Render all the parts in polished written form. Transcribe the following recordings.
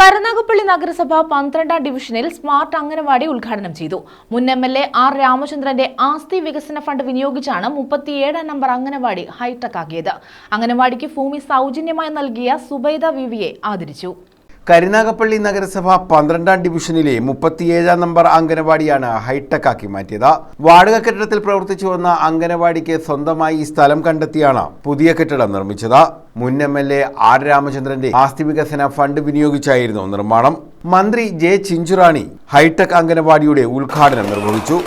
കരുനാഗപ്പള്ളി നഗരസഭ 12ാം ഡിവിഷനിൽ സ്മാർട്ട് അംഗനവാടി ഉദ്ഘാടനം ചെയ്തു. മുൻ എംഎൽഎ ആർ രാമചന്ദ്രന്റെ ആസ്തി വികസന ഫണ്ട് വിനിയോഗിച്ചാണ് 37ാം നമ്പർ അംഗനവാടി ഹൈടെക് ആക്കിയത്. അംഗനവാടിക്ക് ഭൂമി സൗജന്യമായി നൽകിയ സുബൈദ വിവിയെ ആദരിച്ചു. കരുനാഗപ്പള്ളി നഗരസഭ 12ാം ഡിവിഷനിലെ 37ാം നമ്പർ അംഗനവാടിയാണ് ഹൈടെക് ആക്കി മാറ്റിയത്. വാടക കെട്ടിടത്തിൽ പ്രവർത്തിച്ചു വന്ന അംഗനവാടിക്ക് സ്വന്തമായി സ്ഥലം കണ്ടെത്തിയാണ് പുതിയ കെട്ടിടം നിർമ്മിച്ചത്. മുൻ എംഎൽഎ ആർ രാമചന്ദ്രന്റെ ആസ്തി വികസന ഫണ്ട് വിനിയോഗിച്ചായിരുന്നു നിർമ്മാണം. മന്ത്രി ജെ ചിഞ്ചുറാണി ഹൈടെക് അംഗനവാടിയുടെ ഉദ്ഘാടനം നിർവഹിച്ചു.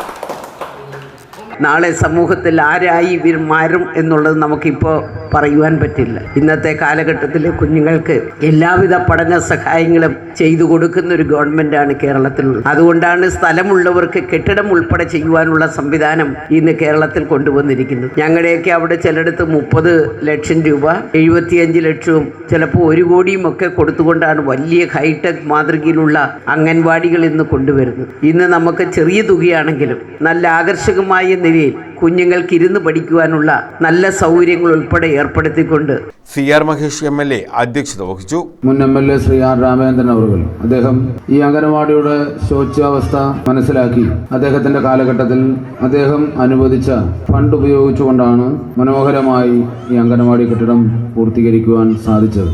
നാളെ സമൂഹത്തിൽ ആരായി ഇവർ മാറും എന്നുള്ളത് നമുക്കിപ്പോൾ പറയുവാൻ പറ്റില്ല. ഇന്നത്തെ കാലഘട്ടത്തിൽ കുഞ്ഞുങ്ങൾക്ക് എല്ലാവിധ പഠന സഹായങ്ങളും ചെയ്തു കൊടുക്കുന്ന ഒരു ഗവൺമെൻറ്റാണ് കേരളത്തിലുള്ളത്. അതുകൊണ്ടാണ് സ്ഥലമുള്ളവർക്ക് കെട്ടിടം ഉൾപ്പെടെ ചെയ്യുവാനുള്ള സംവിധാനം ഇന്ന് കേരളത്തിൽ കൊണ്ടുവന്നിരിക്കുന്നത്. ഞങ്ങളുടെയൊക്കെ അവിടെ ചിലയിടത്ത് 30 ലക്ഷം രൂപ, 75 ലക്ഷവും ചിലപ്പോൾ 1 കോടിയും ഒക്കെ കൊടുത്തുകൊണ്ടാണ് വലിയ ഹൈടെക് മാതൃകയിലുള്ള അംഗൻവാടികൾ ഇന്ന് കൊണ്ടുവരുന്നത്. ഇന്ന് നമുക്ക് ചെറിയ തുകയാണെങ്കിലും നല്ല ആകർഷകമായ നിലയിൽ കുഞ്ഞുങ്ങൾക്ക് ഇരുന്ന് പഠിക്കുവാനുള്ള നല്ല സൗകര്യങ്ങൾ ഉൾപ്പെടെ ഏർപ്പെടുത്തിക്കൊണ്ട് CR മഹേഷ് എംഎൽഎ അധ്യക്ഷത വഹിച്ചു. മുൻ എംഎൽഎ ശ്രീ ആർ രാമചന്ദ്രൻ അവർ അദ്ദേഹം ഈ അംഗനവാടിയുടെ ശോച്യാവസ്ഥ മനസ്സിലാക്കി അദ്ദേഹത്തിന്റെ കാലഘട്ടത്തിൽ അദ്ദേഹം അനുവദിച്ച ഫണ്ട് ഉപയോഗിച്ചുകൊണ്ടാണ് മനോഹരമായി ഈ അംഗനവാടി കെട്ടിടം പൂർത്തീകരിക്കുവാൻ സാധിച്ചത്.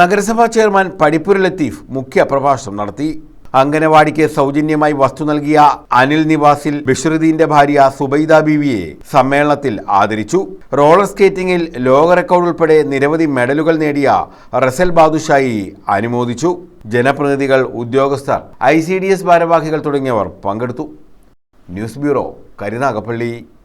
നഗരസഭാ ചെയർമാൻ പടിപ്പുര ലത്തീഫ് മുഖ്യ പ്രഭാഷണം നടത്തി. അംഗനവാടിക്ക് സൗജന്യമായി വസ്തു നൽകിയ അനിൽ നിവാസിൽ ബഷീറുദ്ദീന്റെ ഭാര്യ സുബൈദ ബീവിയെ സമ്മേളനത്തിൽ ആദരിച്ചു. റോളർ സ്കേറ്റിംഗിൽ ലോക റെക്കോർഡ് ഉൾപ്പെടെ നിരവധി മെഡലുകൾ നേടിയ റസൽ ബാദുഷായി അനുമോദിച്ചു. ജനപ്രതിനിധികൾ, ഉദ്യോഗസ്ഥർ, ICDS ഭാരവാഹികൾ തുടങ്ങിയവർ പങ്കെടുത്തു. News bureau, Karunagappally.